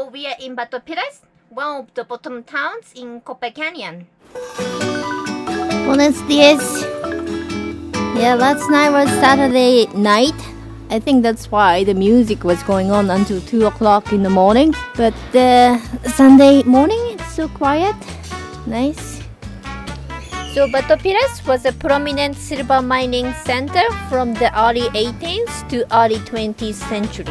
So we are in Batopilas, one of the bottom towns in Copper Canyon. Buenos dias. Yeah, last night was Saturday night. I think that's why the music was going on until 2 o'clock in the morning. But Sunday morning, it's so quiet. Nice. So Batopilas was a prominent silver mining center from the early 18th to early 20th century.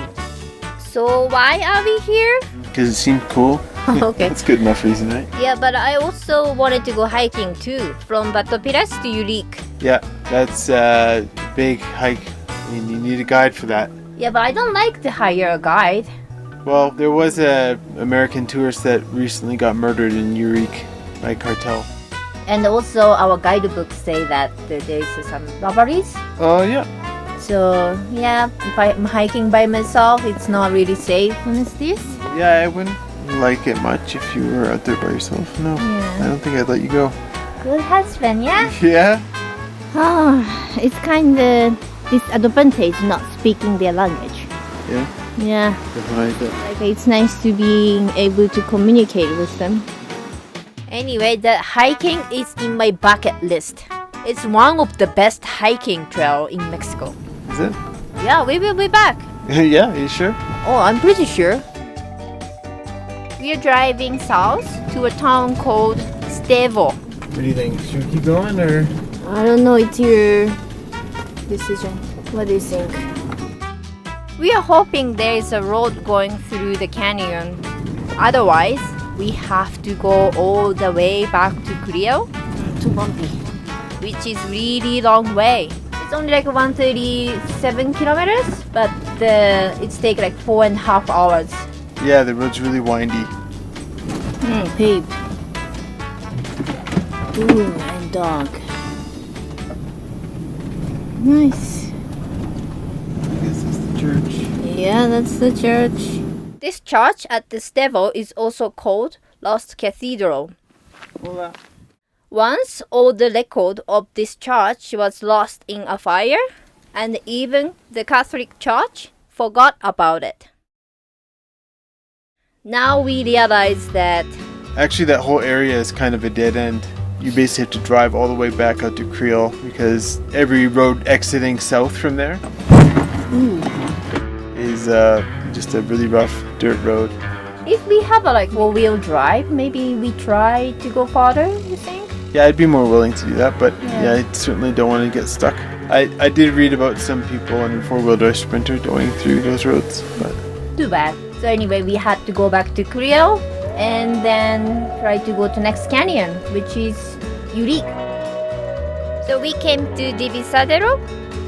So why are we here? Because it seemed cool. Okay. That's good enough reason, right? Yeah, but I also wanted to go hiking too, from Batopilas to Urique. Yeah, that's a big hike, and you need a guide for that. Yeah, but I don't like to hire a guide. Well, there was a American tourist that recently got murdered in Urique by cartel. And also our guidebooks say that there's some robberies. Oh, yeah. So yeah, if I'm hiking by myself, it's not really safe. Honestly. Yeah, I wouldn't like it much if you were out there by yourself. No, Yeah. I don't think I'd let you go. Good husband, yeah? Yeah? Oh, it's kind of disadvantage not speaking their language. Yeah? Yeah, Why is that? like it's nice to being able to communicate with them. Anyway, the hiking is in my bucket list. It's one of the best hiking trail in Mexico. Is it? Yeah, we will be back. Yeah, are you sure? Oh, I'm pretty sure. We are driving south to a town called Stevo. What do you think? Should we keep going or? I don't know, it's your decision. What do you think? We are hoping there is a road going through the canyon. Otherwise, we have to go all the way back to Crio. Too bumpy. Which is really long way. It's only like 137 kilometers, but it's take like 4.5 hours. Yeah, the road's really windy. Paved. Ooh, and dog. Nice. I guess that's the church. Yeah, that's the church. This church at the Stevo is also called Lost Cathedral. Hola. Once, all the record of this church was lost in a fire, and even the Catholic Church forgot about it. Now we realize that Actually, that whole area is kind of a dead end. You basically have to drive all the way back out to Creole because every road exiting south from there is just a really rough dirt road. if we have a like four-wheel drive, maybe we try to go farther, you think? Yeah, I'd be more willing to do that, but Yeah. yeah, I certainly don't want to get stuck. I did read about some people on a four-wheel drive Sprinter going through those roads, but Too bad. So anyway, we had to go back to Crio and then try to go to next canyon, which is Urique. So we came to Divisadero,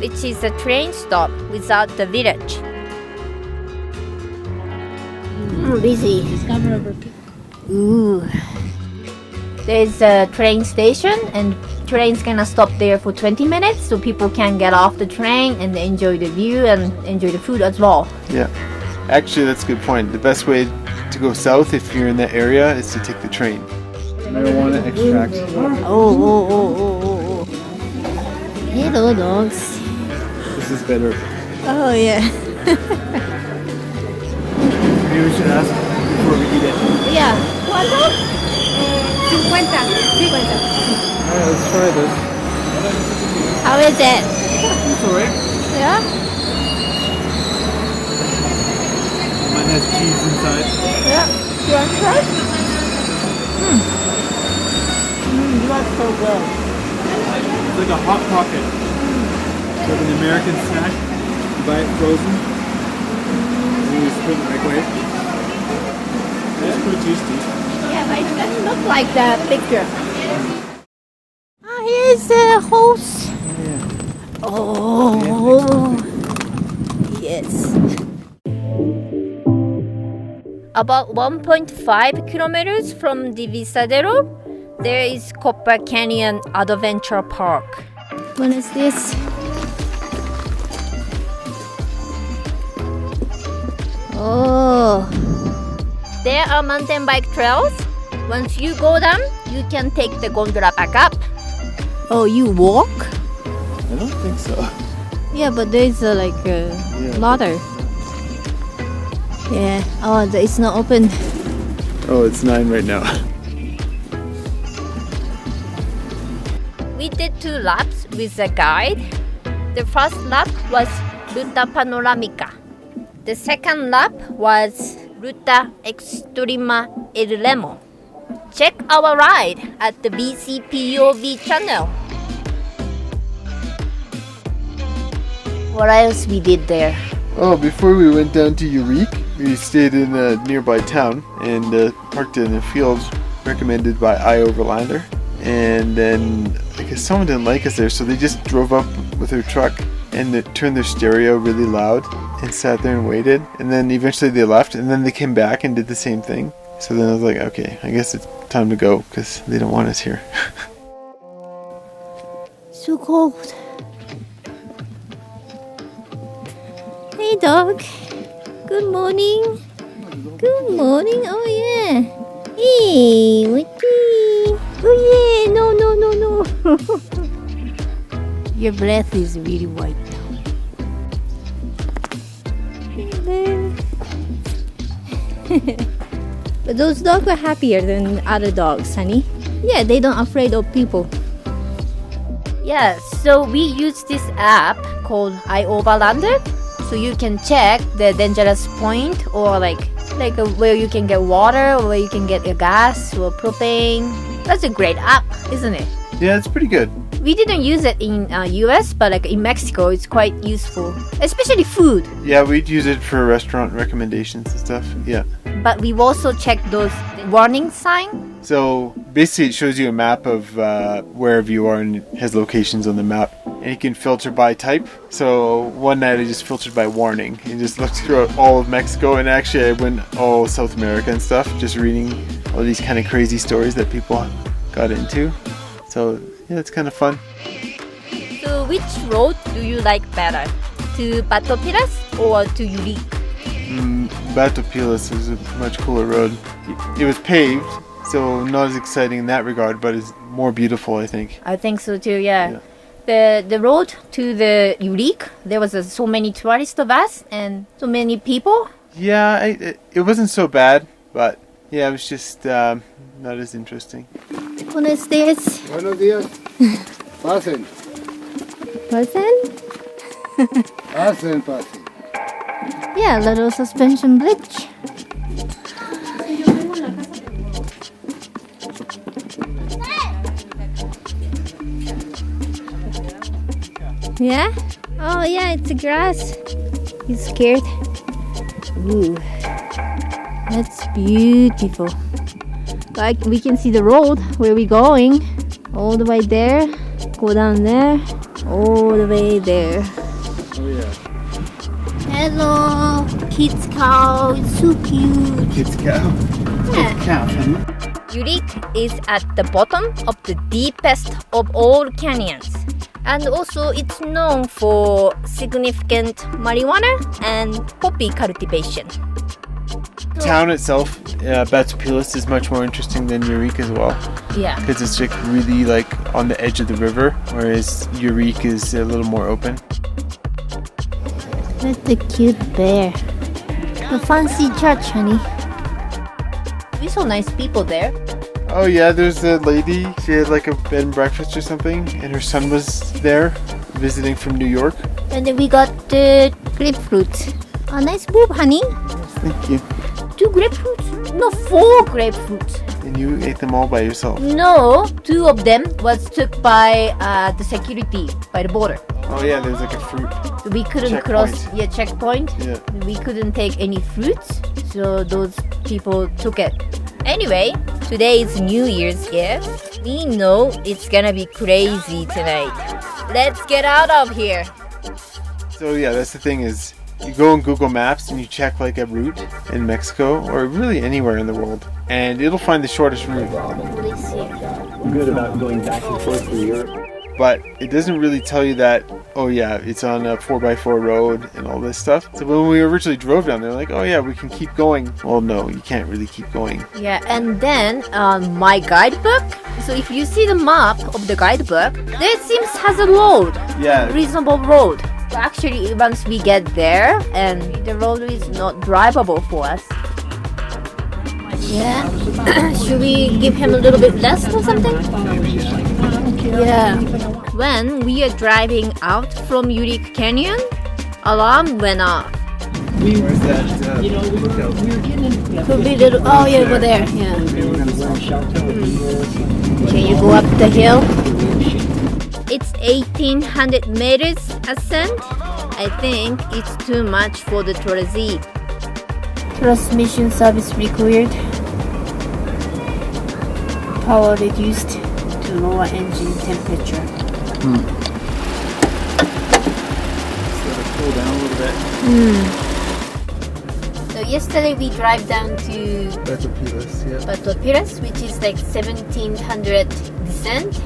which is a train stop without the village. Busy. Ooh. There's a train station and train's gonna stop there for 20 minutes so people can get off the train and enjoy the view and enjoy the food as well. yeah. Actually, that's a good point. The best way to go south if you're in that area is to take the train. Marijuana extract. Oh. Hello, dogs. This is better. Oh, yeah. Maybe we should ask before we eat it. Yeah. ¿Cuánto? 50. Alright, let's try this. How is it? It's alright. Yeah? Mine has cheese inside. Yeah. You want to try? You are so good. It's like a hot pocket. It's like an American snack. You buy it frozen. And you just put it in the microwave. It's pretty tasty. Yeah, but it doesn't look like the picture. Ah, here's the horse. Yeah. Oh, yes. About 1.5 kilometers from Divisadero, there is Copper Canyon Adventure Park. What is this? Oh. There are mountain bike trails. Once you go down, you can take the gondola back up. Oh, you walk? I don't think so. Yeah, but there's like a ladder. Yeah. Oh, it's not open. Oh, it's 9 right now. We did 2 laps with a guide. The first lap was Ruta Panoramica. The second lap was Ruta Extrema El Remo. Check our ride at the BCPOV channel. What else we did there? Oh, before we went down to Eureka, we stayed in a nearby town and parked in a field recommended by I Overlander. And then I guess someone didn't like us there, so they just drove up with their truck and they turned their stereo really loud and sat there and waited. And then eventually they left, and then they came back and did the same thing. So then I was like, okay, I guess it's time to go because they don't want us here. So cold. Hey dog. Good morning. Good morning. Oh yeah. Hey, Wiki. Oh yeah. No. Your breath is really white now. But those dogs are happier than other dogs, honey. Yeah, they don't afraid of people. Yeah, so we use this app called iOverlander, so you can check the dangerous point or like where you can get water or where you can get your gas or propane. That's a great app, isn't it? Yeah, it's pretty good. We didn't use it in US, but like in Mexico, it's quite useful, especially food. Yeah, we'd use it for restaurant recommendations and stuff. Yeah. But we've also checked those warning signs. So basically, it shows you a map of wherever you are and it has locations on the map. And you can filter by type. So one night I just filtered by warning and just looked throughout all of Mexico. And actually, I went all South America and stuff, just reading all these kind of crazy stories that people got into. So yeah, it's kind of fun. So which road do you like better? To Batopilas or to Eureka? Batopilas is a much cooler road. It was paved, so not as exciting in that regard, but it's more beautiful, I think. I think so too, yeah. The road to the Eureka, there was so many tourists of us and so many people. Yeah, it wasn't so bad, but yeah, it was just not as interesting. Buenos días. Buenos días. Pasen. Pasen. Yeah, little suspension bridge. Yeah? Oh yeah, it's the grass. He's scared. Ooh. That's beautiful. Like we can see the road where we're going. All the way there. Go down there. All the way there. Oh yeah. Hello, kids cow. It's so cute. Kids cow. Yeah. Cow, huh? Eureka is at the bottom of the deepest of all canyons. And also it's known for significant marijuana and poppy cultivation. The town itself, Batopilas, is much more interesting than Eureka as well. Yeah. Because it's like really like on the edge of the river, whereas Eureka is a little more open. That's the cute bear. The fancy church, honey. We saw nice people there. Oh yeah, there's a lady. She had like a bed and breakfast or something, and her son was there visiting from New York. And then we got the grapefruit. A nice boob, honey. Thank you. 2 grapefruits? No, 4 grapefruits. And you ate them all by yourself. No, 2 of them was took by the security, by the border. Oh yeah, there's like a fruit. We couldn't Checkpoint. cross, checkpoint. Yeah. We couldn't take any fruits, so those people took it. Anyway, today is New Year's Eve. We know it's gonna be crazy tonight. Let's get out of here. So yeah, that's the thing is, you go on Google Maps and you check like a route in Mexico or really anywhere in the world, and it'll find the shortest route. Good about going back and forth through Europe. But it doesn't really tell you that, oh yeah, it's on a 4x4 road and all this stuff. So when we originally drove down there, like, oh yeah, we can keep going. Well, no, you can't really keep going. Yeah, and then my guidebook. So if you see the map of the guidebook, there seems has a road, Yeah, reasonable road. actually, once we get there, and the road is not drivable for us. Yeah. Should we give him a little bit less or something? Yeah. When we are driving out from Yurik Canyon, alarm went off. Where's that? Could be little. Oh yeah, over there. Yeah. Can you go up the hill? It's 1800 meters ascent. I think it's too much for the Torazi. Transmission service required. Power reduced to lower engine temperature. Cool down a little bit. So yesterday we drive down to That's a Pilas, yeah. Batu Piras, which is like 1700 descent.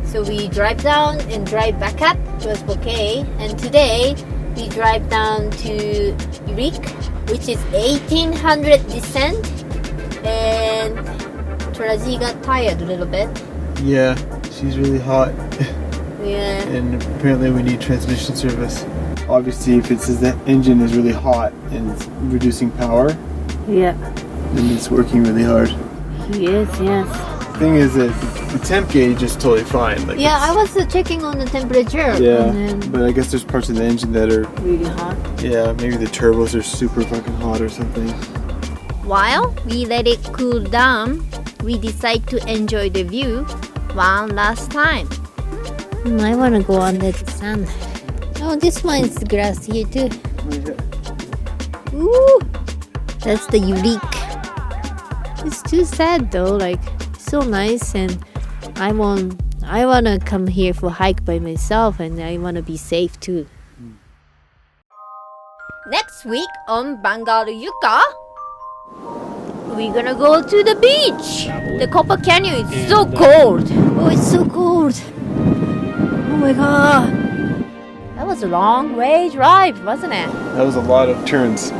So we drive down and drive back up. It was okay. And today we drive down to Yurik, which is 1800 descent. And Torazi got tired a little bit. Yeah, she's really hot. Yeah. And apparently we need transmission service. Obviously, if it says the engine is really hot and it's reducing power, Yeah. then it's working really hard. Yes, yes. Thing is that the temp gauge is totally fine. Like Yeah, I it's- was checking on the temperature. Yeah, And then but I guess there's parts of the engine that are, really hot. yeah, maybe the turbos are super fucking hot or something. While we let it cool down, we decide to enjoy the view one last time. I want to go under the sun. Oh, this one is grass here too. Ooh, that's the Yurik. It's too sad though. Like so nice, and I wanna come here for hike by myself, and I wanna be safe too. Next week on Bangaru Yuka, we're gonna go to the beach. The Copper Canyon is so cold. Oh, it's so cold. Oh my god. That was a long way drive, wasn't it? That was a lot of turns.